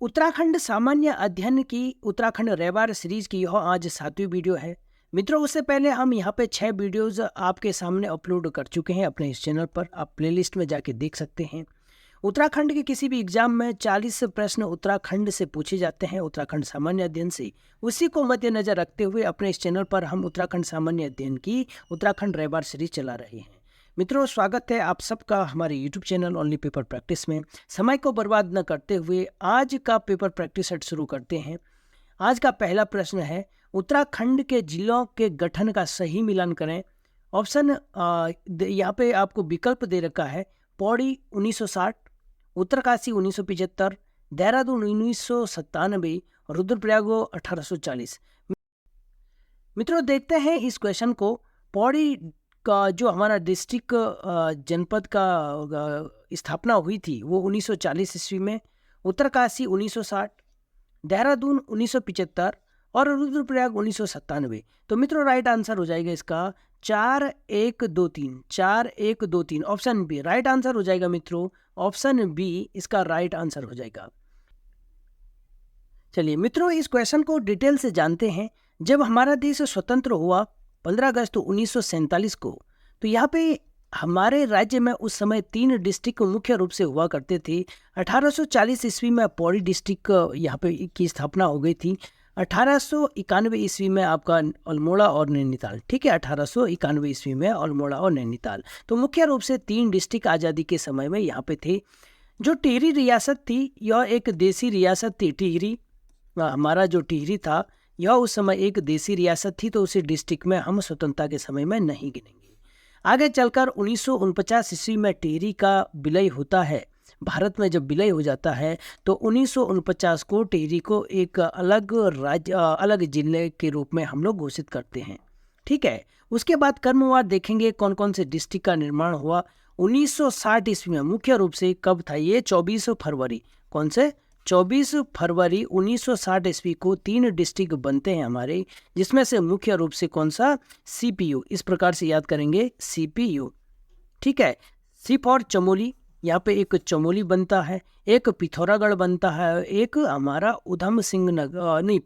उत्तराखंड सामान्य अध्ययन की उत्तराखंड रैबार सीरीज की यह आज 7वीं वीडियो है। मित्रों, उससे पहले हम यहाँ पे 6 वीडियोज़ आपके सामने अपलोड कर चुके हैं अपने इस चैनल पर। आप प्लेलिस्ट में जाके देख सकते हैं। उत्तराखंड के किसी भी एग्जाम में 40 प्रश्न उत्तराखंड से पूछे जाते हैं, उत्तराखंड सामान्य अध्ययन से। उसी को मद्देनजर रखते हुए अपने इस चैनल पर हम उत्तराखंड सामान्य अध्ययन की उत्तराखंड रैबार सीरीज चला रहे हैं। मित्रों, स्वागत है आप सबका हमारे YouTube channel only paper practice में। समय को बर्बाद न करते हुए आज का पेपर प्रैक्टिस सेट शुरू करते हैं। आज का पहला प्रश्न है, उत्तराखंड के जिलों के गठन का सही मिलान करें। ऑप्शन यहाँ पे आपको विकल्प दे रखा है। पौड़ी 1960, उत्तरकाशी 1975, देहरादून 1997, रुद्रप्रयाग 1840। मित्रों, देखते हैं इस क्वेश्चन को। पौड़ी का जो हमारा डिस्ट्रिक्ट जनपद का स्थापना हुई थी वो 1940 ईस्वी में, उत्तरकाशी 1960, देहरादून 1975 और रुद्रप्रयाग 1997। तो मित्रों, राइट आंसर हो जाएगा इसका 4-1-2-3 ऑप्शन बी राइट आंसर हो जाएगा। मित्रों, ऑप्शन बी इसका राइट आंसर हो जाएगा। चलिए मित्रों, इस क्वेश्चन को डिटेल से जानते हैं। जब हमारा देश स्वतंत्र हुआ 15 अगस्त 1947 को, तो यहाँ पे हमारे राज्य में उस समय 3 डिस्ट्रिक्ट मुख्य रूप से हुआ करते थे। 1840 ईस्वी में पौड़ी डिस्ट्रिक्ट यहाँ पे की स्थापना हो गई थी। 1891 ईस्वी में आपका अल्मोड़ा और नैनीताल। ठीक है, 1891 ईस्वी में अल्मोड़ा और नैनीताल। तो मुख्य रूप से 3 डिस्ट्रिक्ट आज़ादी के समय में यहाँ पे थे। जो टिहरी रियासत थी, यह एक देसी रियासत थी। टिहरी हमारा जो टिहरी था, यह उस समय एक देसी रियासत थी, तो उसी डिस्ट्रिक्ट में हम स्वतंत्रता के समय में नहीं गिनेंगे। आगे चलकर 1949 ईस्वी में टिहरी का विलय होता है। भारत में जब विलय हो जाता है तो 1949 को टिहरी को एक अलग राज्य अलग जिले के रूप में हम लोग घोषित करते हैं। ठीक है, उसके बाद क्रमवार देखेंगे कौन कौन से डिस्ट्रिक्ट का निर्माण हुआ। 1960 ईस्वी में मुख्य रूप से कब था ये? 24 फरवरी। कौन से? 24 फरवरी 1960 ईस्वी को 3 डिस्ट्रिक्ट बनते हैं हमारे, जिसमें से मुख्य रूप से कौन सा? सीपीयू। इस प्रकार से याद करेंगे, सीपीयू। ठीक है, सी फॉर चमोली, यहाँ पे एक चमोली बनता है, एक पिथौरागढ़ बनता है, एक हमारा उधम सिंह नगर नहीं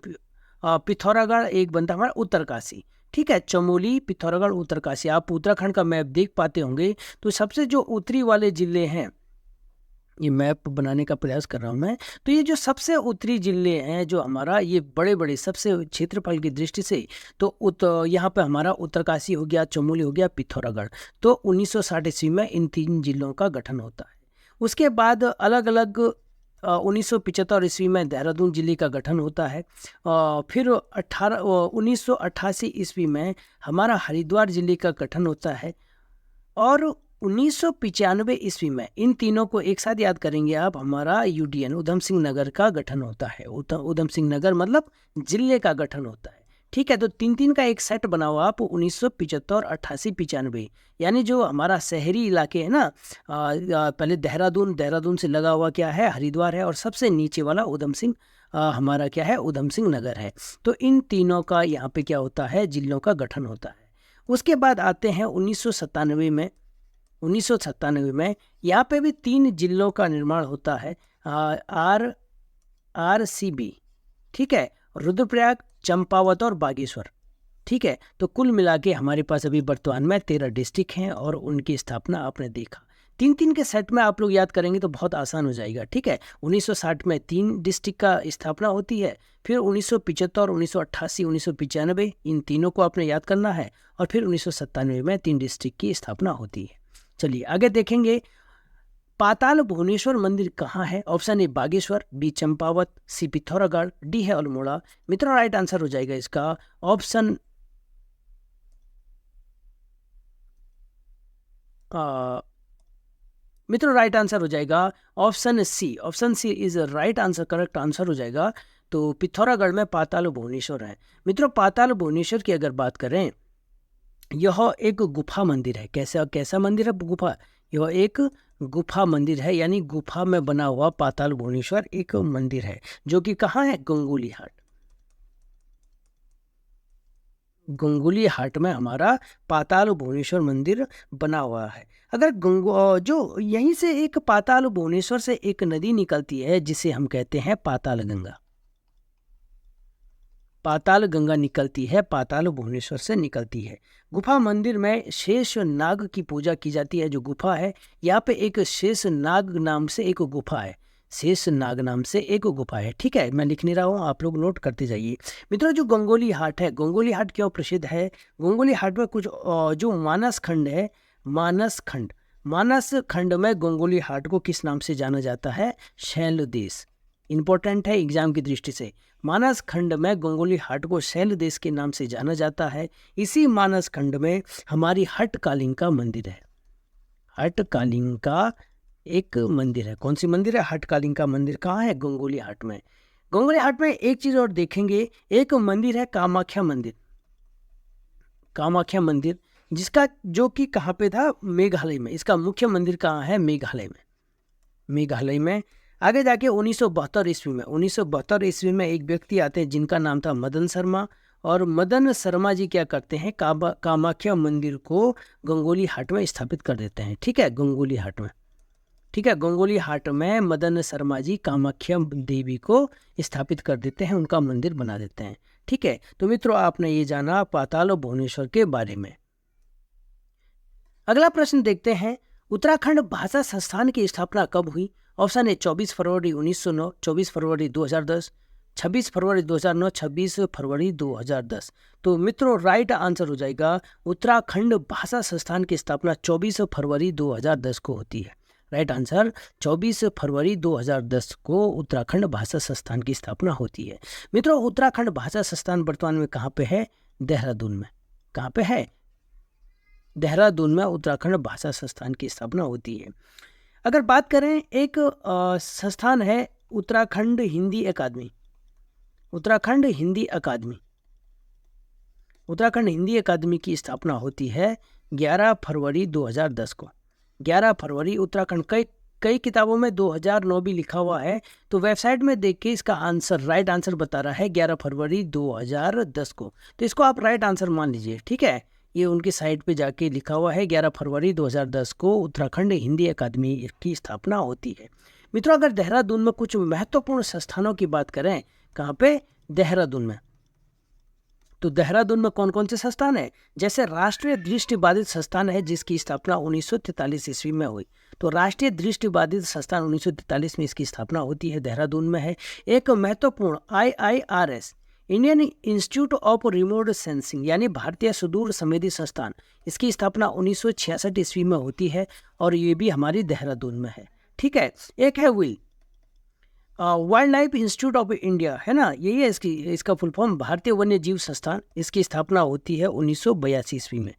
पिथौरागढ़ एक बनता है हमारा उत्तरकाशी। ठीक है, चमोली, पिथौरागढ़, उत्तरकाशी। आप उत्तराखंड का मैप देख पाते होंगे तो सबसे जो उत्तरी वाले जिले हैं, ये मैप बनाने का प्रयास कर रहा हूँ मैं, तो ये जो सबसे उत्तरी जिले हैं जो हमारा, ये बड़े बड़े सबसे क्षेत्रफल की दृष्टि से, तो यहाँ पे हमारा उत्तरकाशी हो गया, चमोली हो गया, पिथौरागढ़। तो 1960 ईस्वी में इन 3 जिलों का गठन होता है। उसके बाद अलग अलग 1975 ईस्वी में देहरादून जिले का गठन होता है। फिर 1988 ईस्वी में हमारा हरिद्वार जिले का गठन होता है। और 1995 ईस्वी में, इन तीनों को एक साथ याद करेंगे आप, हमारा यूडीएन उधम सिंह नगर का गठन होता है। उधम सिंह नगर मतलब जिले का गठन होता है। ठीक है, तो 3-3 का एक सेट बनाओ आप। 1975, 88, 95, यानी जो हमारा शहरी इलाके है ना, पहले देहरादून से लगा हुआ क्या है? हरिद्वार है, और सबसे नीचे वाला उधम सिंह हमारा क्या है? उधम सिंह नगर है। तो इन तीनों का यहाँ पे क्या होता है? जिलों का गठन होता है। उसके बाद आते हैं 1997 में। 1997 में यहाँ पे भी 3 जिलों का निर्माण होता है, RCB। ठीक है, रुद्रप्रयाग, चंपावत और बागेश्वर। ठीक है, तो कुल मिला के हमारे पास अभी वर्तमान में 13 डिस्ट्रिक्ट हैं और उनकी स्थापना आपने देखा। 3-3 के सेट में आप लोग याद करेंगे तो बहुत आसान हो जाएगा। ठीक है, 1960 में 3 डिस्ट्रिक्ट का स्थापना होती है, फिर 1975, 1988, 1995 इन तीनों को आपने याद करना है, और फिर 1997 में 3 डिस्ट्रिक्ट की स्थापना होती है। चलिए आगे देखेंगे, पाताल भुवनेश्वर मंदिर कहाँ है? Option A Bageshwar, B Champawat, C Pithoragarh, D है अल्मोड़ा। मित्रों, राइट आंसर हो जाएगा इसका ऑप्शन मित्रों राइट आंसर हो जाएगा option C. Option C is right answer, correct answer हो जाएगा। तो पिथौरागढ़ में पाताल भुवनेश्वर है। मित्रों, पाताल भुवनेश्वर की अगर बात करें, यह एक गुफा मंदिर है। कैसा मंदिर है? गुफा। यह एक गुफा मंदिर है, यानी गुफा में बना हुआ पाताल भुवनेश्वर एक मंदिर है, जो कि कहाँ है? गंगोली हाट। गंगोली हाट में हमारा पाताल भुवनेश्वर मंदिर बना हुआ है। अगर जो यहीं से एक पाताल भुवनेश्वर से एक नदी निकलती है जिसे हम कहते हैं पाताल गंगा। पाताल गंगा निकलती है, पाताल भुवनेश्वर से निकलती है। गुफा मंदिर में शेष नाग की पूजा की जाती है। जो गुफा है यहाँ पे एक शेष नाग नाम से एक गुफा है, शेष नाग नाम से एक गुफा है। ठीक है, मैं लिख नहीं रहा हूँ, आप लोग नोट करते जाइए। मित्रों, जो गंगोली हाट है, गंगोली हाट क्यों प्रसिद्ध है? गंगोली हाट में कुछ जो मानस खंड है, मानस खंड में गंगोली हाट को किस नाम से जाना जाता है? शैल देश। इंपॉर्टेंट है एग्जाम की दृष्टि से। मानस खंड में गंगोली हाट को शैल देश के नाम से जाना जाता है। इसी मानस खंड में हमारी हटकालिंग का मंदिर है। हटकालिंग का एक मंदिर है। कौन सी मंदिर है? हटकालिंग का मंदिर कहाँ है? गंगोली हाट में। गंगोली हाट में एक चीज और देखेंगे, एक मंदिर है कामाख्या मंदिर। कामाख्या मंदिर जिसका जो कि कहाँ पे था? मेघालय में। इसका मुख्य मंदिर कहाँ है? मेघालय में। मेघालय में आगे जाके 1972 ईस्वी में 1972 ईस्वी में एक व्यक्ति आते हैं जिनका नाम था मदन शर्मा। और मदन शर्मा जी क्या करते हैं? कामाख्या मंदिर को गंगोली हाट में स्थापित कर देते हैं। ठीक है, गंगोली हाट में। ठीक है, गंगोली हाट में मदन शर्मा जी कामाख्या देवी को स्थापित कर देते हैं, उनका मंदिर बना देते हैं। ठीक है, तो मित्रों आपने ये जाना पाताल भुवनेश्वर के बारे में। अगला प्रश्न देखते हैं, उत्तराखंड भाषा संस्थान की स्थापना कब हुई? ऑप्शन है 24 फरवरी 1909, 24 फरवरी 2010, 26 फरवरी 2009, 26 फरवरी 2010। तो मित्रों राइट आंसर हो जाएगा उत्तराखंड भाषा संस्थान की स्थापना 24 फरवरी 2010 को होती है। राइट आंसर 24 फरवरी 2010 को उत्तराखंड भाषा संस्थान की स्थापना होती है। मित्रों उत्तराखंड भाषा संस्थान वर्तमान में कहाँ पे है? देहरादून में। कहाँ पे है? देहरादून में उत्तराखंड भाषा संस्थान की स्थापना होती है। अगर बात करें, एक संस्थान है उत्तराखंड हिंदी अकादमी। उत्तराखंड हिंदी अकादमी, उत्तराखंड हिंदी अकादमी की स्थापना होती है 11 फरवरी 2010 को। 11 फरवरी उत्तराखंड कई किताबों में 2009 भी लिखा हुआ है, तो वेबसाइट में देख के इसका आंसर राइट आंसर बता रहा है 11 फरवरी 2010 को। तो इसको आप राइट आंसर मान लीजिए। ठीक है, ये उनकी साइट पे जाके लिखा हुआ है 11 फरवरी 2010 को उत्तराखंड हिंदी अकादमी की स्थापना होती है। मित्रों अगर देहरादून में कुछ महत्वपूर्ण संस्थानों की बात करें, कहाँ पे? देहरादून में। तो देहरादून में कौन कौन से संस्थान है? जैसे राष्ट्रीय दृष्टिबाधित संस्थान है जिसकी स्थापना 1943 ईस्वी में हुई। तो राष्ट्रीय दृष्टिबाधित संस्थान 1943 में इसकी स्थापना होती है, देहरादून में है। एक महत्वपूर्ण IIRS Indian institute of remote sensing यानी भारतीय सुदूर संवेदी संस्थान, इसकी स्थापना 1966 ईस्वी में होती है और ये भी हमारी देहरादून में है। ठीक है, एक है will wild life institute of India, है ना, यही है इसका फुल फॉर्म, भारतीय वन्य जीव संस्थान। इसकी स्थापना होती है 1982 ईस्वी में।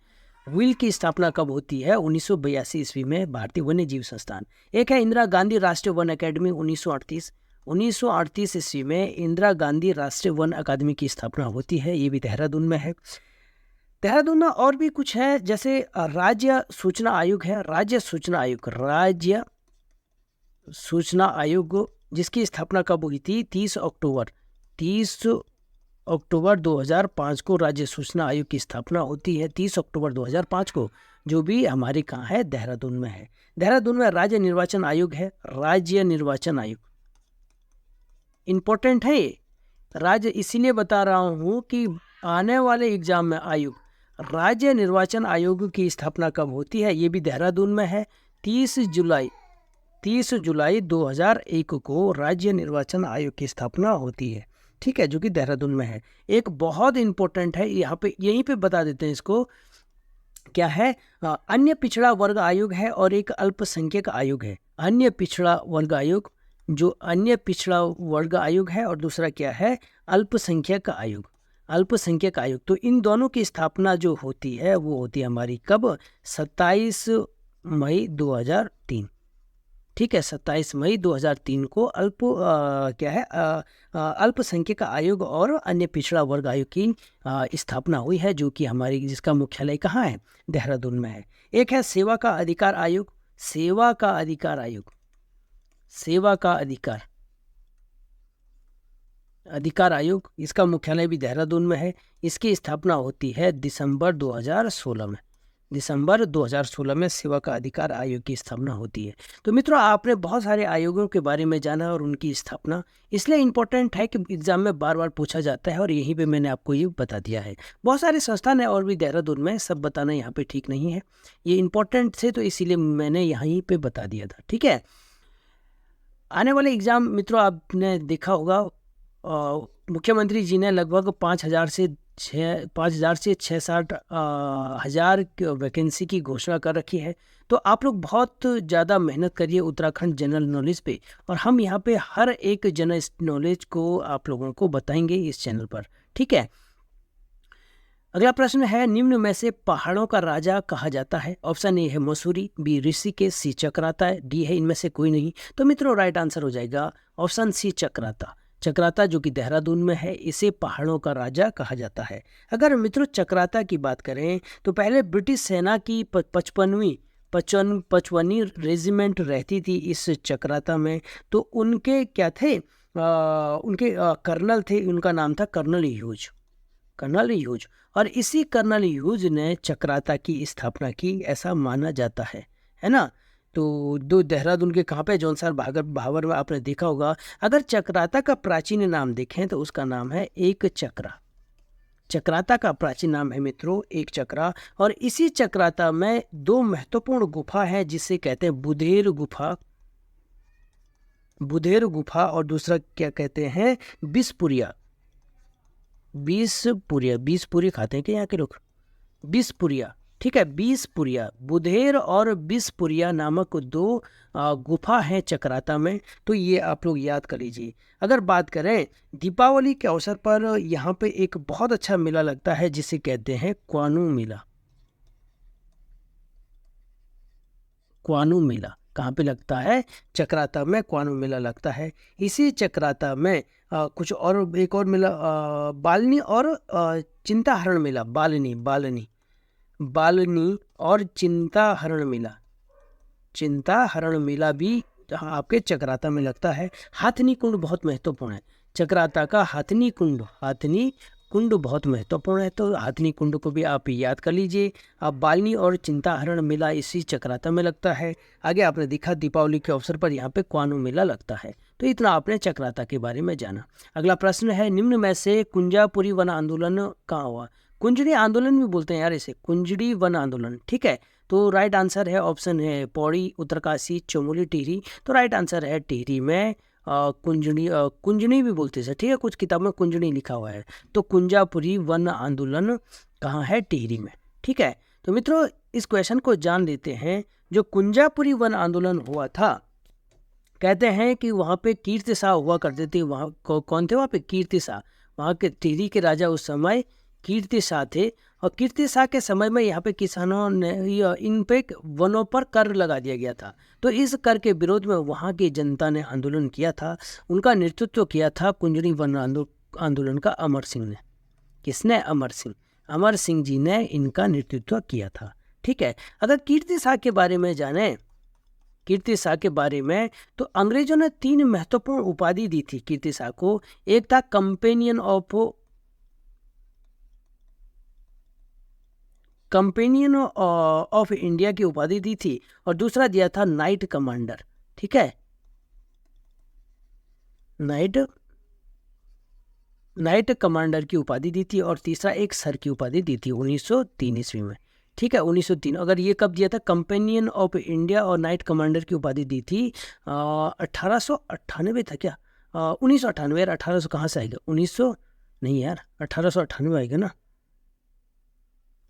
विल की स्थापना कब होती है? 1982 ईस्वी में, भारतीय वन्य जीव संस्थान। एक है इंदिरा गांधी राष्ट्रीय वन अकेडमी 1938 ईस्वी में इंदिरा गांधी राष्ट्रीय वन अकादमी की स्थापना होती है, ये भी देहरादून में है। देहरादून में और भी कुछ है, जैसे राज्य सूचना आयोग है, राज्य सूचना आयोग जिसकी स्थापना कब हुई थी? 30 अक्टूबर 2005 को राज्य सूचना आयोग की स्थापना होती है, 30 अक्टूबर 2005 को, जो भी हमारे कहाँ है? देहरादून में है। देहरादून में राज्य निर्वाचन आयोग है, राज्य निर्वाचन आयोग इंपॉर्टेंट है। राज्य इसीलिए बता रहा हूँ कि आने वाले एग्जाम में आयोग, राज्य निर्वाचन आयोग की स्थापना कब होती है? ये भी देहरादून में है, 30 जुलाई 2001 को राज्य निर्वाचन आयोग की स्थापना होती है। ठीक है, जो कि देहरादून में है। एक बहुत इंपॉर्टेंट है, यहाँ पे यहीं पे बता देते हैं इसको, क्या है? अन्य पिछड़ा वर्ग आयोग है और एक अल्पसंख्यक आयोग है। अन्य पिछड़ा वर्ग आयोग, जो अन्य पिछड़ा वर्ग आयोग है, और दूसरा क्या है? अल्पसंख्यक आयोग। अल्पसंख्यक आयोग, तो इन दोनों की स्थापना जो होती है वो होती है हमारी कब? 27 मई 2003। ठीक है, 27 मई 2003 को अल्पसंख्यक आयोग और अन्य पिछड़ा वर्ग आयोग की स्थापना हुई है, जो कि हमारी जिसका मुख्यालय कहाँ है? देहरादून में है। एक है सेवा का अधिकार आयोग। सेवा का अधिकार आयोग, सेवा का अधिकार, अधिकार आयोग, इसका मुख्यालय भी देहरादून में है। इसकी स्थापना होती है दिसंबर 2016 में। दिसंबर 2016 में सेवा का अधिकार आयोग की स्थापना होती है। तो मित्रों, आपने बहुत सारे आयोगों के बारे में जाना और उनकी स्थापना, इसलिए इम्पोर्टेंट है कि एग्जाम में बार बार पूछा जाता है और यहीं पे मैंने आपको ये बता दिया है। बहुत सारे संस्थान है और भी देहरादून में, सब बताना यहाँ पे ठीक नहीं है, ये इम्पोर्टेंट थे तो इसीलिए मैंने यहीं पे बता दिया था। ठीक है, आने वाले एग्जाम मित्रों आपने देखा होगा, मुख्यमंत्री जी ने लगभग 5,000 से 6,60 हज़ार वैकेंसी की घोषणा कर रखी है। तो आप लोग बहुत ज़्यादा मेहनत करिए उत्तराखंड जनरल नॉलेज पे, और हम यहाँ पे हर एक जनरल नॉलेज को आप लोगों को बताएंगे इस चैनल पर। ठीक है, अगला प्रश्न है, निम्न में से पहाड़ों का राजा कहा जाता है? ऑप्शन ए है मसूरी, बी ऋषिकेश, सी चक्राता है, डी है इनमें से कोई नहीं। तो मित्रों राइट आंसर हो जाएगा ऑप्शन सी चक्राता। चक्राता जो कि देहरादून में है, इसे पहाड़ों का राजा कहा जाता है। अगर मित्रों चक्राता की बात करें तो पहले ब्रिटिश सेना की 55वीं रेजिमेंट रहती थी इस चक्राता में। तो उनके क्या थे, उनके कर्नल थे, उनका नाम था कर्नल ह्यूज। कर्नल ह्यूज, और इसी कर्नल ह्यूज ने चक्राता की स्थापना की, ऐसा माना जाता है ना। तो दो देहरादून के कहाँ पे, जौनसार भावर में आपने देखा होगा। अगर चक्राता का प्राचीन नाम देखें तो उसका नाम है एक चक्रा। चक्राता का प्राचीन नाम है मित्रों एक चक्रा। और इसी चक्राता में दो महत्वपूर्ण गुफा है जिसे कहते हैं बुधेर गुफा, बुधेर गुफा, और दूसरा क्या कहते हैं, बिसपुरिया। बीसपुरी खाते हैं क्या यहाँ के लोग, बिसपुरिया। ठीक है, बिसपुरिया, बुधेर और बिसपुरिया नामक दो गुफा हैं चक्राता में। तो ये आप लोग याद कर लीजिए। अगर बात करें दीपावली के अवसर पर यहाँ पे एक बहुत अच्छा मेला लगता है जिसे कहते हैं क्वानू मेला। क्वानू मेला कहाँ पे लगता है, चक्राता में क्वानू मेला लगता है। इसी चक्राता में कुछ और एक और मेला, बालनी और चिंताहरण मेला, बालनी और चिंताहरण मेला भी आपके चक्राता में लगता है। हाथनी कुंड बहुत महत्वपूर्ण है, चक्राता का हाथनी कुंड बहुत महत्वपूर्ण है। तो हाथनी कुंड को भी आप याद कर लीजिए। अब बालनी और चिंताहरण मेला इसी चक्राता में लगता है। आगे आपने देखा दीपावली के अवसर पर यहाँ पे क्वानू मेला लगता है। तो इतना आपने चक्राता के बारे में जाना। अगला प्रश्न है, निम्न में से कुंजापुरी वन आंदोलन कहाँ हुआ? कुंजड़ी आंदोलन भी बोलते हैं यार इसे, कुंजड़ी वन आंदोलन। ठीक है, तो राइट आंसर है ऑप्शन है पौड़ी, उत्तरकाशी, चमोली, टिहरी। तो राइट आंसर है टिहरी में। कुंजनी भी बोलते हैं, ठीक है, कुछ किताब में कुंजनी लिखा हुआ है। तो कुंजापुरी वन आंदोलन कहाँ है, टिहरी में। ठीक है, तो मित्रों इस क्वेश्चन को जान लेते हैं। जो कुंजापुरी वन आंदोलन हुआ था, कहते हैं कि वहाँ पे कीर्ति शाह हुआ करते थे। वहाँ कौन थे वहाँ पे, कीर्ति शाह। वहाँ के टिहरी के राजा उस समय कीर्ति शाह थे। और कीर्ति शाह के समय में यहाँ पे किसानों ने इन पे वनों पर कर लगा दिया गया था। तो इस कर के विरोध में वहाँ की जनता ने आंदोलन किया था। उनका नेतृत्व किया था कुंजड़ी वन आंदोलन का अमर सिंह ने। किसने, अमर सिंह जी ने इनका नेतृत्व किया था। ठीक है, अगर कीर्ति शाह के बारे में जाने, कीर्ति शाह के बारे में, तो अंग्रेजों ने 3 महत्वपूर्ण उपाधि दी थी कीर्ति शाह को। एक था कंपेनियन ऑफ इंडिया की उपाधि दी थी, और दूसरा दिया था नाइट कमांडर। ठीक है, नाइट कमांडर की उपाधि दी थी, और तीसरा एक सर की उपाधि दी थी 1903 ईस्वी में। ठीक है, 1903। अगर ये कब दिया था, कंपेनियन ऑफ इंडिया और नाइट कमांडर की उपाधि दी थी 1898 था क्या, 1998। यार 1800 कहाँ से आएगा, 1900 नहीं यार, 1898 आएगा ना,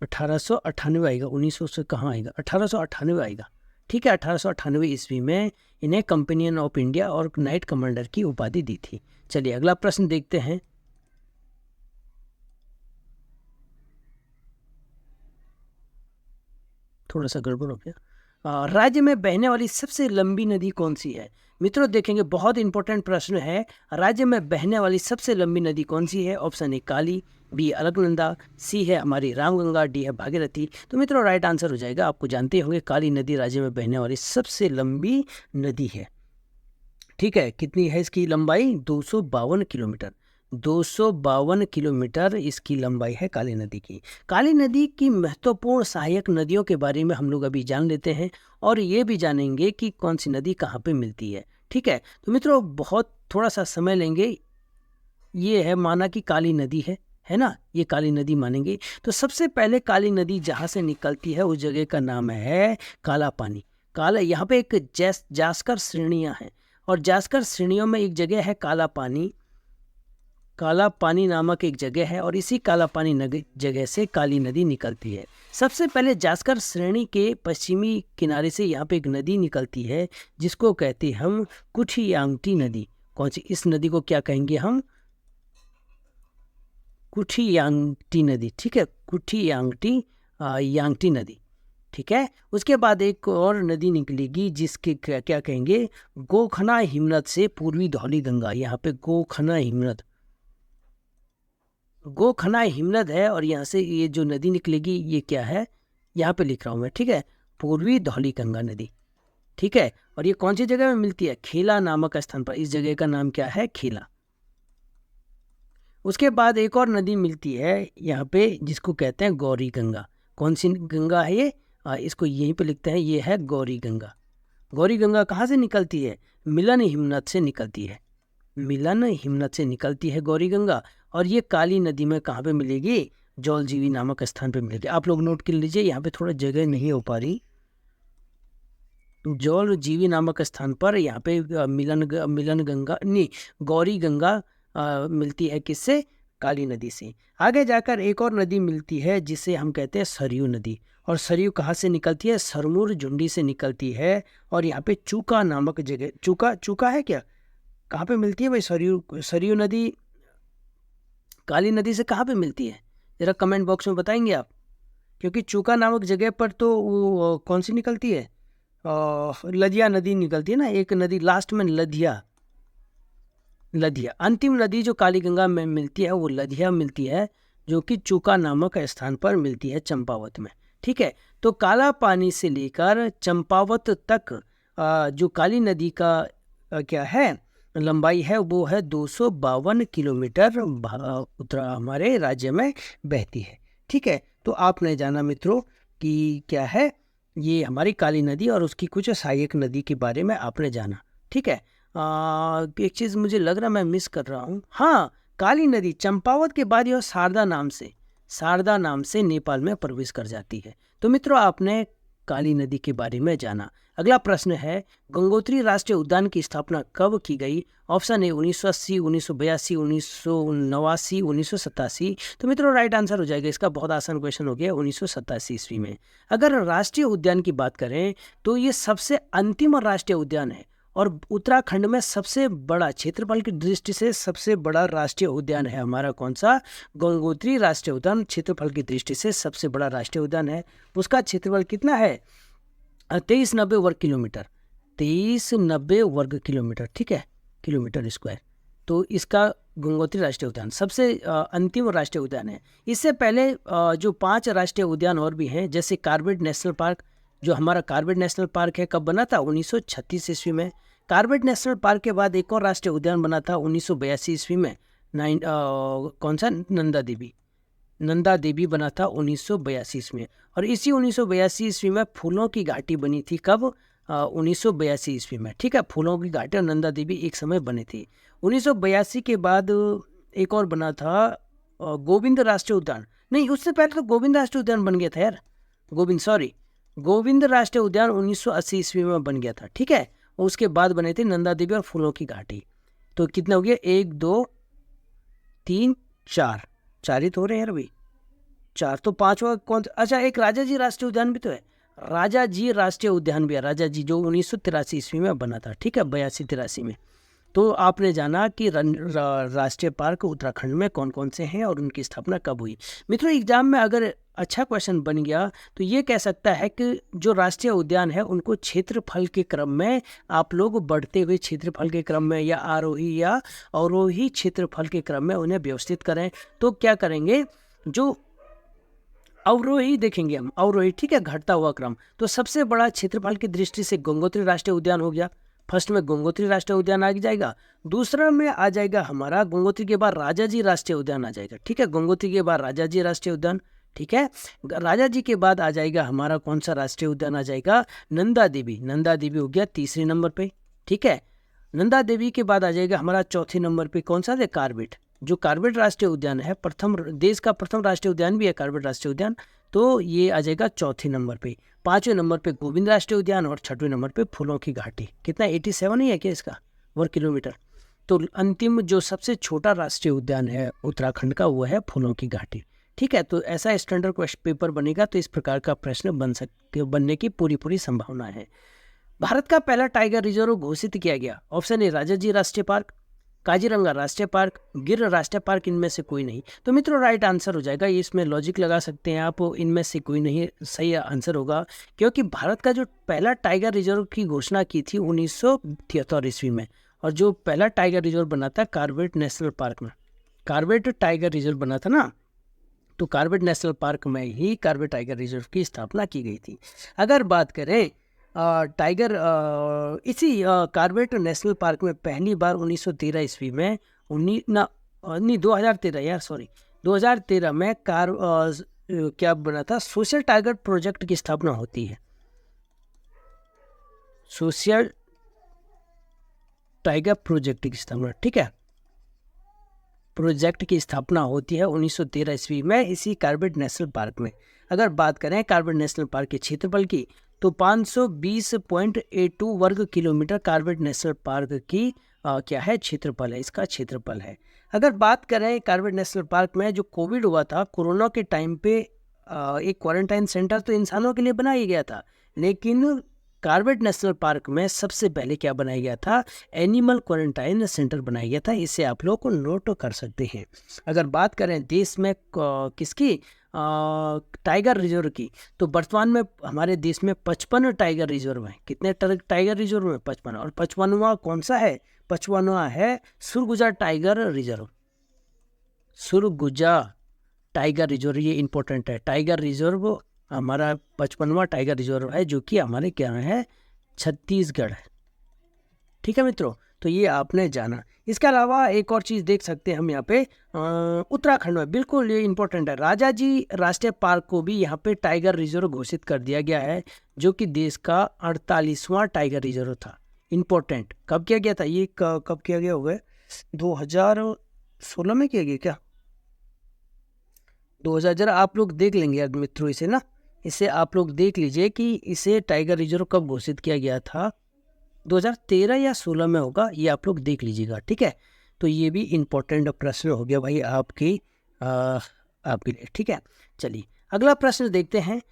1898 आएगा, 1900 से कहाँ आएगा, 1898 आएगा। ठीक है, 1898 ईस्वी में इन्हें कंपेनियन ऑफ इंडिया और नाइट कमांडर की उपाधि दी थी। चलिए अगला प्रश्न देखते हैं। थोड़ा सा गड़बड़ हो गया। राज्य में बहने वाली सबसे लंबी नदी कौन सी है? मित्रों देखेंगे, बहुत इंपॉर्टेंट प्रश्न है। राज्य में बहने वाली सबसे लंबी नदी कौन सी है? Option A Kali, B Alaknanda, C है हमारी रामगंगा, डी है भागीरथी। तो मित्रों राइट आंसर हो जाएगा, आपको जानते होंगे काली नदी राज्य में बहने वाली सबसे लंबी नदी है। ठीक है, कितनी है इसकी लंबाई? 252 किलोमीटर। 252 किलोमीटर इसकी लंबाई है काली नदी की। काली नदी की महत्वपूर्ण सहायक नदियों के बारे में हम लोग अभी जान लेते हैं और ये भी जानेंगे कि कौन सी नदी कहाँ पे मिलती है। ठीक है, तो मित्रों बहुत थोड़ा सा समय लेंगे। ये है माना कि काली नदी है ना, ये काली नदी मानेंगे। तो सबसे पहले काली नदी जहाँ से निकलती है उस जगह का नाम है काला पानी। काला, यहाँ पे एक जास्कर श्रेणियाँ हैं और जास्कर श्रेणियों में एक जगह है काला पानी। काला पानी नामक एक जगह है और इसी काला पानी जगह से काली नदी निकलती है। सबसे पहले जास्कर श्रेणी के पश्चिमी किनारे से यहाँ पे एक नदी निकलती है जिसको कहते हैं हम कुठियांगटी नदी। कौन सी? इस नदी को क्या कहेंगे हम? कुठियांगटी नदी। ठीक है, कुठियांगटी यांगटी नदी। ठीक है, उसके बाद एक और नदी निकलेगी जिसके क्या कहेंगे? गोखना हिमनद से पूर्वी धौली गंगा। यहाँ पे गोखना हिमनद है और यहाँ से ये जो नदी निकलेगी ये क्या है, यहाँ पे लिख रहा हूँ मैं। ठीक है, पूर्वी धौली गंगा नदी। ठीक है, और ये कौन सी जगह में मिलती है? खेला नामक स्थान पर। इस जगह का नाम क्या है? खेला। उसके बाद एक और नदी मिलती है यहाँ पे जिसको कहते हैं गौरी गंगा। कौन सी गंगा है ये? इसको यहीं पे लिखते हैं, ये है गौरी गंगा। गौरी गंगा कहाँ से निकलती है? मिलन हिमनद से निकलती है। मिलन हिमनद से निकलती है गौरी गंगा और ये काली नदी में कहाँ पे मिलेगी? जौलजीवी नामक स्थान पे मिलेगी। आप लोग नोट कर लीजिए, यहाँ पे थोड़ा जगह नहीं हो पा रही। जौलजीवी नामक स्थान पर यहाँ पे मिलन गंगा नहीं, गौरी गंगा मिलती है। किससे? काली नदी से। आगे जाकर एक और नदी मिलती है जिसे हम कहते हैं सरयू नदी। और सरयू कहाँ से निकलती है? सरमूर झुंडी से निकलती है और यहाँ पे चूका नामक जगह, चूका है क्या? कहाँ पे मिलती है भाई सरयू नदी? काली नदी से कहाँ पे मिलती है? जरा कमेंट बॉक्स में बताएंगे आप, क्योंकि चूका नामक जगह पर तो वो कौन सी निकलती है? लदिया नदी निकलती है ना, एक नदी लास्ट में लदिया। अंतिम नदी जो काली गंगा में मिलती है वो लदिया मिलती है, जो कि चूका नामक स्थान पर मिलती है चंपावत में। ठीक है, तो काला पानी से लेकर चंपावत तक जो काली नदी का क्या है लंबाई है, वो है 252 किलोमीटर उत्तरा हमारे राज्य में बहती है। ठीक है, तो आपने जाना मित्रों कि क्या है ये हमारी काली नदी और उसकी कुछ सहायक नदी के बारे में आपने जाना। ठीक है, एक चीज़ मुझे लग रहा मैं मिस कर रहा हूँ। हाँ, काली नदी चंपावत के बाद यह शारदा नाम से नेपाल में प्रवेश कर जाती है। तो मित्रों आपने काली नदी के बारे में जाना। अगला प्रश्न है, गंगोत्री राष्ट्रीय उद्यान की स्थापना कब की गई? Option A 1980, 1982, 1989, 1987। तो मित्रों राइट आंसर हो जाएगा इसका, बहुत आसान क्वेश्चन हो गया, 1987 ईस्वी में। अगर राष्ट्रीय उद्यान की बात करें तो ये सबसे अंतिम राष्ट्रीय उद्यान है और उत्तराखंड में सबसे बड़ा, क्षेत्रफल की दृष्टि से सबसे बड़ा राष्ट्रीय उद्यान है हमारा। कौन सा? गंगोत्री राष्ट्रीय उद्यान क्षेत्रफल की दृष्टि से सबसे बड़ा राष्ट्रीय उद्यान है। उसका क्षेत्रफल कितना है? 2390 वर्ग किलोमीटर। 2390 वर्ग किलोमीटर। ठीक है, किलोमीटर स्क्वायर। तो इसका गंगोत्री राष्ट्रीय उद्यान सबसे अंतिम राष्ट्रीय उद्यान है। इससे पहले जो 5 राष्ट्रीय उद्यान और भी हैं, जैसे कार्बेट नेशनल पार्क, जो हमारा कार्बेट नेशनल पार्क है, कब बना था? 1936 ईस्वी में। कार्बेट नेशनल पार्क के बाद एक और राष्ट्रीय उद्यान बना था 1982 ईस्वी में। कौन सा? नंदा देवी बना था 1982 में। और इसी 1982 ईस्वी में फूलों की घाटी बनी थी। कब? 1982 ईस्वी में। ठीक है, फूलों की घाटी और नंदा देवी एक समय बनी थी। 1982 के बाद एक और बना था गोविंद राष्ट्रीय उद्यान। नहीं, उससे पहले तो गोविंद राष्ट्रीय उद्यान बन गया था यार। गोविंद राष्ट्रीय उद्यान 1980 ईस्वी में बन गया था। ठीक है, उसके बाद बने थे नंदा देवी और फूलों की घाटी। तो कितना हो गया? 1 2 3 4 ही तो हो रहे हैं यार भाई। 4 तो 5 हुआ। कौन? अच्छा, एक राजा जी राष्ट्रीय उद्यान भी तो है। राजा जी राष्ट्रीय उद्यान भी है, राजा जी, जो 1983 ईस्वी में बना था। ठीक है, 82-83 में। तो आपने जाना कि राष्ट्रीय पार्क उत्तराखंड में कौन कौन से हैं और उनकी स्थापना कब हुई। मित्रों एग्जाम में अगर अच्छा क्वेश्चन बन गया तो ये कह सकता है कि जो राष्ट्रीय उद्यान है उनको क्षेत्रफल के क्रम में आप लोग बढ़ते हुए क्षेत्रफल के क्रम में या आरोही या अवरोही क्षेत्रफल के क्रम में उन्हें व्यवस्थित करें। तो क्या करेंगे? जो अवरोही देखेंगे हम, अवरोही। ठीक है, घटता हुआ क्रम। तो सबसे बड़ा क्षेत्रफल की दृष्टि से गंगोत्री राष्ट्रीय उद्यान हो गया। फर्स्ट में गंगोत्री राष्ट्रीय उद्यान आ जाएगा, दूसरा में आ जाएगा हमारा गंगोत्री के बाद राजाजी राष्ट्रीय उद्यान आ जाएगा। ठीक है, गंगोत्री के बाद राजाजी राष्ट्रीय उद्यान। ठीक है, राजाजी के बाद आ जाएगा हमारा कौन सा राष्ट्रीय उद्यान आ जाएगा, नंदा देवी। नंदा देवी हो गया तीसरे नंबर पे। ठीक है, नंदा देवी के बाद आ जाएगा हमारा चौथे नंबर पे कौन सा है, कार्बेट। जो कार्बेट राष्ट्रीय उद्यान है, प्रथम देश का प्रथम राष्ट्रीय उद्यान भी है कार्बेट राष्ट्रीय उद्यान, तो ये आ जाएगा चौथे नंबर पे। पांचवें नंबर पे गोविंद राष्ट्रीय उद्यान और छठवें नंबर पे फूलों की घाटी। कितना 87 ही है क्या इसका वर्ग किलोमीटर। तो अंतिम जो सबसे छोटा राष्ट्रीय उद्यान है उत्तराखंड का वो है फूलों की घाटी। ठीक है, तो ऐसा स्टैंडर्ड क्वेश्चन पेपर बनेगा तो इस प्रकार का प्रश्न बनने की पूरी संभावना है। भारत का पहला टाइगर रिजर्व घोषित किया गया। ऑप्शन ए राजाजी राष्ट्रीय पार्क, काजीरंगा राष्ट्रीय पार्क, गिर राष्ट्रीय पार्क, इनमें से कोई नहीं। तो मित्रों राइट आंसर हो जाएगा, इसमें लॉजिक लगा सकते हैं आप, इनमें से कोई नहीं सही आंसर होगा, क्योंकि भारत का जो पहला टाइगर रिजर्व की घोषणा की थी 1973 ईस्वी में, और जो पहला टाइगर रिजर्व बना था कार्बेट नेशनल पार्क में। कार्बेट टाइगर रिजर्व बना था ना, तो कार्बेट नेशनल पार्क में ही कार्बेट टाइगर रिजर्व की स्थापना की गई थी। अगर बात करें टाइगर इसी कार्बेट नेशनल पार्क में पहली बार 1913 ईस्वी में 2013 में क्या बना था, सोशल टाइगर प्रोजेक्ट की स्थापना होती है। सोशल टाइगर प्रोजेक्ट की स्थापना, ठीक है, प्रोजेक्ट की स्थापना होती है 1913 ईस्वी में इसी कार्बेट नेशनल पार्क में। अगर बात करें कार्बेट नेशनल पार्क के क्षेत्रफल की, तो 520.82 वर्ग किलोमीटर कार्बेट नेशनल पार्क की क्या है, क्षेत्रफल है, इसका क्षेत्रफल है। अगर बात करें कार्बेट नेशनल पार्क में जो कोविड हुआ था, कोरोना के टाइम पे एक क्वारंटाइन सेंटर तो इंसानों के लिए बनाया गया था, लेकिन कार्बेट नेशनल पार्क में सबसे पहले क्या बनाया गया था, एनिमल क्वारंटाइन सेंटर बनाया गया था। इसे आप लोग को नोट कर सकते हैं। अगर बात करें देश में किसकी टाइगर रिजर्व की, तो वर्तमान में हमारे देश में 55 टाइगर रिजर्व हैं। कितने टाइगर रिजर्व में, 55। और 55वां कौन सा है, 55वां है Surguja tiger reserve. Surguja tiger reserve, ये इंपॉर्टेंट है। टाइगर रिजर्व हमारा 55वां टाइगर रिजर्व है, जो कि हमारे क्या है, छत्तीसगढ़ है। ठीक है मित्रों, तो ये आपने जाना। इसके अलावा एक और चीज़ देख सकते हैं हम यहाँ पे उत्तराखंड में, बिल्कुल ये इंपॉर्टेंट है, राजाजी राष्ट्रीय पार्क को भी यहाँ पे टाइगर रिजर्व घोषित कर दिया गया है, जो कि देश का 48वां टाइगर रिजर्व था। इंपॉर्टेंट कब किया गया था ये, कब किया गया होगा, 2016 में किया गया क्या, 2000, जरा आप लोग देख लेंगे यार मित्रों इसे ना, इसे आप लोग देख लीजिए कि इसे टाइगर रिजर्व कब घोषित किया गया था, 2013 या 16 में होगा, ये आप लोग देख लीजिएगा। ठीक है, तो ये भी इम्पोर्टेंट प्रश्न हो गया भाई आपके लिए। ठीक है, चलिए अगला प्रश्न देखते हैं।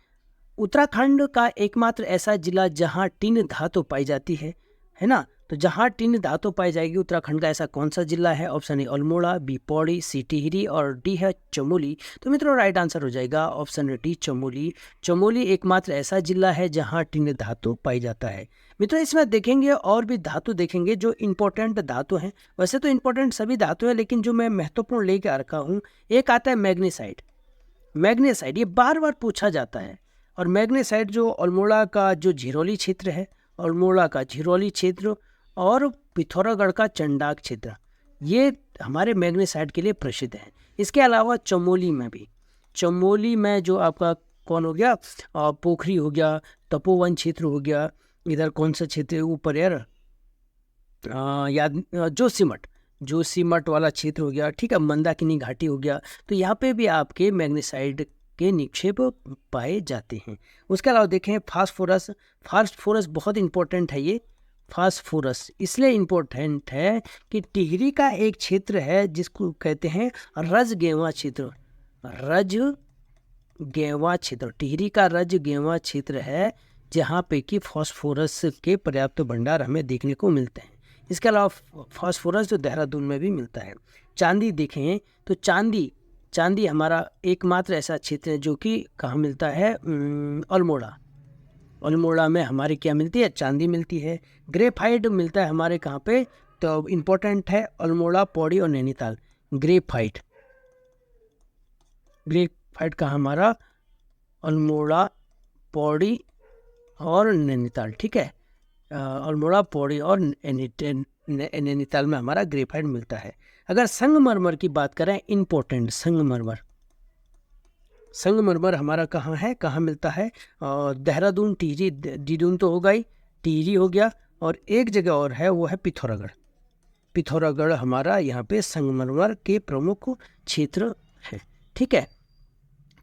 उत्तराखंड का एकमात्र ऐसा जिला जहां टिन धातु पाई जाती है ना, तो जहां टिन धातु पाई जाएगी उत्तराखंड का ऐसा कौन सा जिला है। Option A Almora, B Pauri, C Tehri और डी है चमोली। तो मित्रों राइट आंसर हो जाएगा ऑप्शन डी चमोली। चमोली एकमात्र ऐसा जिला है जहां टिन धातु पाई जाता है। मित्रों इसमें देखेंगे और भी धातु देखेंगे जो इंपॉर्टेंट धातु हैं। वैसे तो इंपॉर्टेंट सभी धातु हैं, लेकिन जो मैं महत्वपूर्ण लेके आ रखा हूँ, एक आता है मैग्नीसाइट। मैग्नीसाइट ये बार बार पूछा जाता है, और मैग्नीसाइट जो अल्मोड़ा का जो झिरोली क्षेत्र है, अल्मोड़ा का झिरोली क्षेत्र और पिथौरागढ़ का चंडाक क्षेत्र, ये हमारे मैग्नीसाइट के लिए प्रसिद्ध है। इसके अलावा चमोली में भी, चमोली में जो आपका कौन हो गया, पोखरी हो गया, तपोवन क्षेत्र हो गया, इधर कौन सा क्षेत्र ऊपर यार, याद, जोशीमठ वाला क्षेत्र हो गया। ठीक है, मंदाकिनी घाटी हो गया। तो यहाँ पे भी आपके मैग्नीसाइट के निक्षेप पाए जाते हैं। उसके अलावा देखें फास्फोरस। फास्फोरस बहुत इंपॉर्टेंट है। ये फास्फोरस इसलिए इम्पोर्टेंट है कि टिहरी का एक क्षेत्र है जिसको कहते हैं रजगेवा क्षेत्र। रजगेवा क्षेत्र, टिहरी का रजगेवा क्षेत्र है जहाँ पे कि फास्फोरस के पर्याप्त भंडार हमें देखने को मिलते हैं। इसके अलावा फास्फोरस जो देहरादून में भी मिलता है। चांदी देखें तो चांदी हमारा एकमात्र ऐसा क्षेत्र है जो कि कहाँ मिलता है, अल्मोड़ा में हमारे क्या मिलती है, चांदी मिलती है। ग्रेफाइट मिलता है हमारे कहाँ पे, तो इम्पोर्टेंट है अल्मोड़ा, पौड़ी और नैनीताल। ग्रेफाइट का हमारा अल्मोड़ा, पौड़ी और नैनीताल। ठीक है, अल्मोड़ा, पौड़ी और नैनीताल में हमारा ग्रेफाइट मिलता है। अगर संगमरमर की बात करें, इम्पोर्टेंट संगमरमर हमारा कहाँ है, कहाँ मिलता है? देहरादून, टिहरी, डीडून तो होगा ही, टिहरी हो गया, और एक जगह और है, वो है पिथौरागढ़ हमारा यहाँ पे संगमरमर के प्रमुख क्षेत्र है। ठीक है,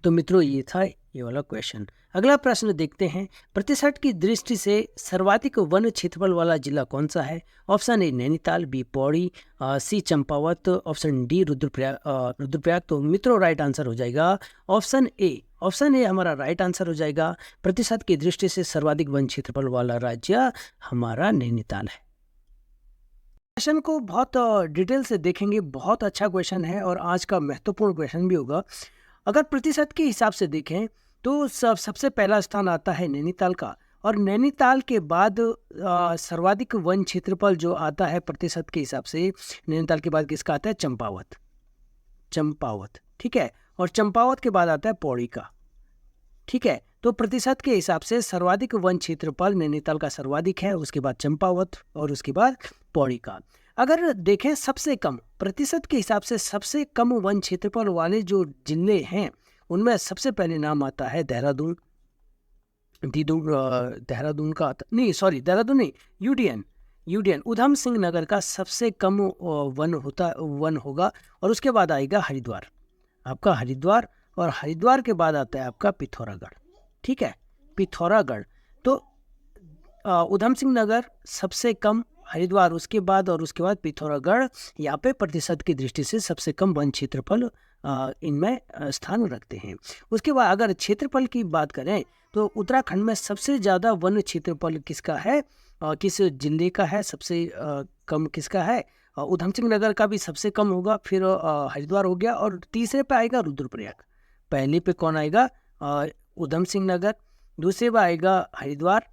तो मित्रों ये था ये वाला क्वेश्चन। अगला प्रश्न देखते हैं। प्रतिशत की दृष्टि से सर्वाधिक वन क्षेत्रफल वाला जिला कौन सा है? Option A Nainital, B Pauri, C Champawat, option D Rudraprayag. तो मित्रों राइट आंसर हो जाएगा ऑप्शन ए हमारा राइट आंसर हो जाएगा। प्रतिशत की दृष्टि से सर्वाधिक वन क्षेत्रफल वाला राज्य हमारा नैनीताल है। क्वेश्चन को बहुत डिटेल से देखेंगे, बहुत अच्छा क्वेश्चन है और आज का महत्वपूर्ण क्वेश्चन भी होगा। अगर प्रतिशत के हिसाब से देखें तो सबसे पहला स्थान आता है नैनीताल का, और नैनीताल के बाद सर्वाधिक वन क्षेत्रफल जो आता है प्रतिशत के हिसाब से, नैनीताल के बाद किसका आता है? चंपावत। ठीक है, और चंपावत के बाद आता है पौड़ी का। ठीक है, तो प्रतिशत के हिसाब से सर्वाधिक वन क्षेत्रफल नैनीताल का सर्वाधिक है, उसके बाद चंपावत और उसके बाद पौड़ी का। अगर देखें सबसे कम प्रतिशत के हिसाब से सबसे कम वन क्षेत्रफल वाले जो जिले हैं, उनमें सबसे पहले नाम आता है देहरादून का देहरादून नहीं, यूडीएन उधम सिंह नगर का सबसे कम वन होगा, और उसके बाद आएगा हरिद्वार, और हरिद्वार के बाद आता है आपका पिथौरागढ़। ठीक है, पिथौरागढ़, तो उधम सिंह नगर सबसे कम, हरिद्वार उसके बाद, और उसके बाद पिथौरागढ़ यहाँ पे प्रतिशत की दृष्टि से सबसे कम वन क्षेत्रफल इनमें स्थान रखते हैं। उसके बाद अगर क्षेत्रफल की बात करें तो उत्तराखंड में सबसे ज़्यादा वन क्षेत्रफल किसका है, किस जिले का है? सबसे कम किसका है? उधम सिंह नगर का भी सबसे कम होगा, फिर हरिद्वार हो गया, और तीसरे पे आएगा रुद्रप्रयाग। पहले पे कौन आएगा? उधम सिंह नगर, दूसरे पे आएगा हरिद्वार,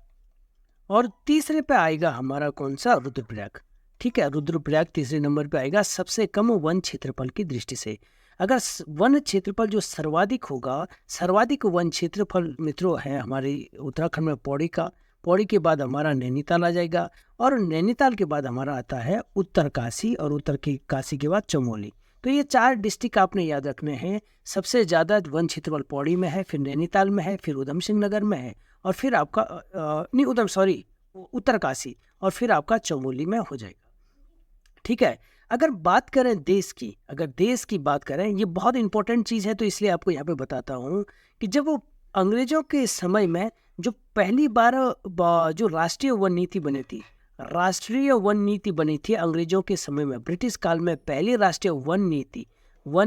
और तीसरे पे आएगा हमारा कौन सा? रुद्रप्रयाग। ठीक है, रुद्रप्रयाग तीसरे नंबर पे आएगा सबसे कम वन क्षेत्रफल की दृष्टि से। अगर वन क्षेत्रफल जो सर्वाधिक होगा, सर्वाधिक वन क्षेत्रफल मित्रों है हमारे उत्तराखंड में पौड़ी का, पौड़ी के बाद हमारा नैनीताल आ जाएगा, और नैनीताल के बाद हमारा आता है उत्तरकाशी, और उत्तरकाशी के बाद चमोली। तो ये 4 डिस्ट्रिक्ट आपने याद रखने हैं। सबसे ज़्यादा वन क्षेत्रफल पौड़ी में है, फिर नैनीताल में है, फिर उधम सिंह नगर में है, और फिर आपका उत्तरकाशी, और फिर आपका चमोली में हो जाएगा। ठीक है, अगर बात करें देश की बात करें, ये बहुत इंपॉर्टेंट चीज़ है, तो इसलिए आपको यहाँ पे बताता हूँ कि जब वो अंग्रेजों के समय में जो पहली बार जो राष्ट्रीय वन नीति बनी थी अंग्रेजों के समय में, ब्रिटिश काल में पहली राष्ट्रीय वन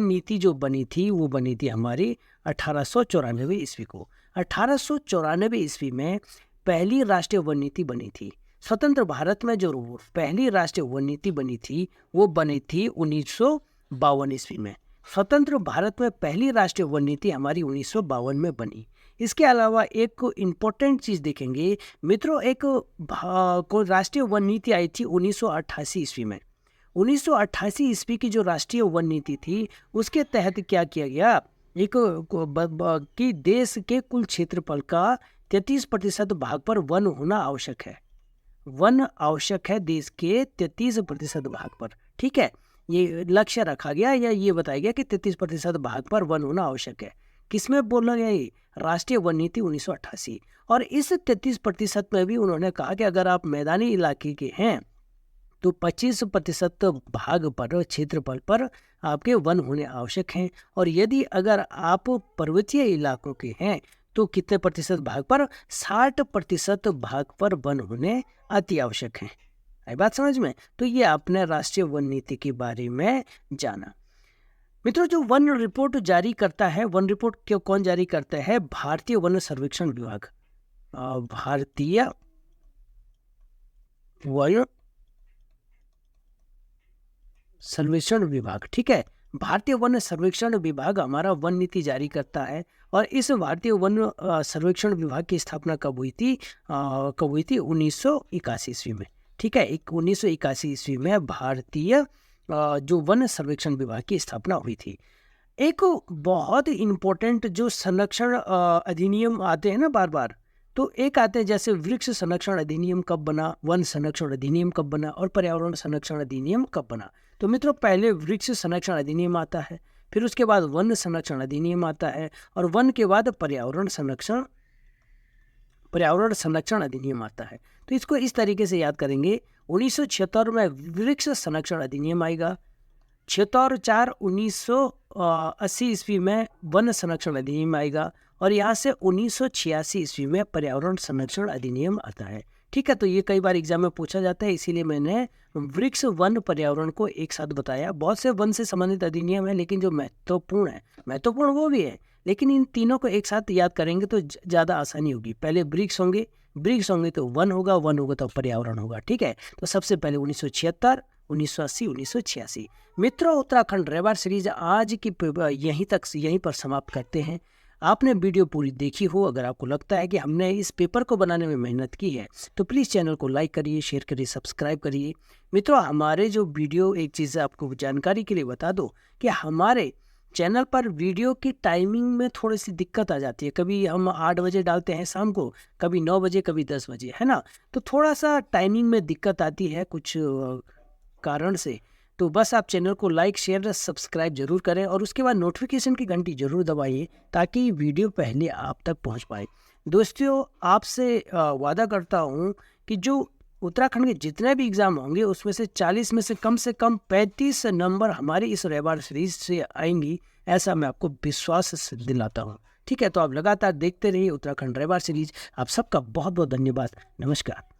नीति जो बनी थी, वो बनी थी हमारी 1894 ईस्वी को। 1894 ईस्वी में पहली राष्ट्रीय वन नीति बनी थी। स्वतंत्र भारत में जो पहली राष्ट्रीय वन नीति बनी थी, वो बनी थी 1952 ईस्वी में। स्वतंत्र भारत में पहली राष्ट्रीय वन नीति हमारी 1952 में बनी। इसके अलावा एक इम्पोर्टेंट चीज़ देखेंगे मित्रों, एक राष्ट्रीय वन नीति आई थी 1988 ईस्वी में। 1988 ईस्वी की जो राष्ट्रीय वन नीति थी, उसके तहत क्या किया गया, कि देश के कुल क्षेत्रफल का 33% भाग पर वन होना आवश्यक है देश के 33% भाग पर। ठीक है, ये लक्ष्य रखा गया, या ये बताया गया कि 33% भाग पर वन होना आवश्यक है। किसमें बोला गया? ये राष्ट्रीय वन नीति 1988। और इस 33% में भी उन्होंने कहा कि अगर आप मैदानी इलाके के हैं तो 25% भाग पर, क्षेत्रफल पर आपके वन होने आवश्यक हैं, और यदि अगर आप पर्वतीय इलाकों के हैं तो कितने प्रतिशत भाग पर? 60% भाग पर वन होने अति आवश्यक हैं। आई बात समझ में? तो ये आपने राष्ट्रीय वन नीति के बारे में जाना। मित्रों, जो वन रिपोर्ट जारी करता है, वन रिपोर्ट क्यों कौन जारी करता है? भारतीय वन सर्वेक्षण विभाग। भारतीय वन सर्वेक्षण विभाग। ठीक है, भारतीय वन सर्वेक्षण विभाग हमारा वन नीति जारी करता है, और इस भारतीय वन सर्वेक्षण विभाग की स्थापना कब हुई थी? 1981 ईस्वी में। ठीक है, 1981 ईस्वी में भारतीय जो वन सर्वेक्षण विभाग की स्थापना हुई थी। एक बहुत इम्पोर्टेंट जो संरक्षण अधिनियम आते हैं ना बार बार, तो एक आते हैं जैसे वृक्ष संरक्षण अधिनियम कब बना, वन संरक्षण अधिनियम कब बना और पर्यावरण संरक्षण अधिनियम कब बना। तो मित्रों पहले वृक्ष संरक्षण अधिनियम आता है, फिर उसके बाद वन संरक्षण अधिनियम आता है और वन के बाद पर्यावरण संरक्षण अधिनियम आता है। तो इसको इस तरीके से याद करेंगे। 1976 में वृक्ष संरक्षण अधिनियम आएगा, 1980 ईस्वी में वन संरक्षण अधिनियम आएगा और यहाँ से 1986 ईस्वी में पर्यावरण संरक्षण अधिनियम आता है। ठीक है, तो ये कई बार एग्जाम में पूछा जाता है, इसीलिए मैंने वृक्ष वन पर्यावरण को एक साथ बताया। बहुत से वन से संबंधित अधिनियम है, लेकिन जो महत्वपूर्ण वो भी है, लेकिन इन तीनों को एक साथ याद करेंगे तो ज़्यादा आसानी होगी। पहले वृक्ष होंगे तो वन होगा तो पर्यावरण होगा। ठीक है, तो सबसे पहले 1976, 1980, 1986। मित्रों उत्तराखंड रेबार सीरीज आज की यहीं पर समाप्त करते हैं। आपने वीडियो पूरी देखी हो, अगर आपको लगता है कि हमने इस पेपर को बनाने में मेहनत की है तो प्लीज़ चैनल को लाइक करिए, शेयर करिए, सब्सक्राइब करिए। मित्रों हमारे जो वीडियो, एक चीज़ आपको जानकारी के लिए बता दो कि हमारे चैनल पर वीडियो की टाइमिंग में थोड़ी सी दिक्कत आ जाती है। कभी हम 8 बजे डालते हैं शाम को, कभी 9 बजे, कभी 10 बजे, है ना। तो थोड़ा सा टाइमिंग में दिक्कत आती है कुछ कारण से। तो बस आप चैनल को लाइक, शेयर, सब्सक्राइब जरूर करें और उसके बाद नोटिफिकेशन की घंटी जरूर दबाइए ताकि वीडियो पहले आप तक पहुंच पाए। दोस्तों आपसे वादा करता हूं कि जो उत्तराखंड के जितने भी एग्ज़ाम होंगे उसमें से 40 में से कम 35 नंबर हमारी इस रेबार सीरीज से आएंगी, ऐसा मैं आपको विश्वास से दिलाता हूँ। ठीक है, तो आप लगातार देखते रहिए उत्तराखंड रेबार सीरीज। आप सबका बहुत बहुत धन्यवाद। नमस्कार।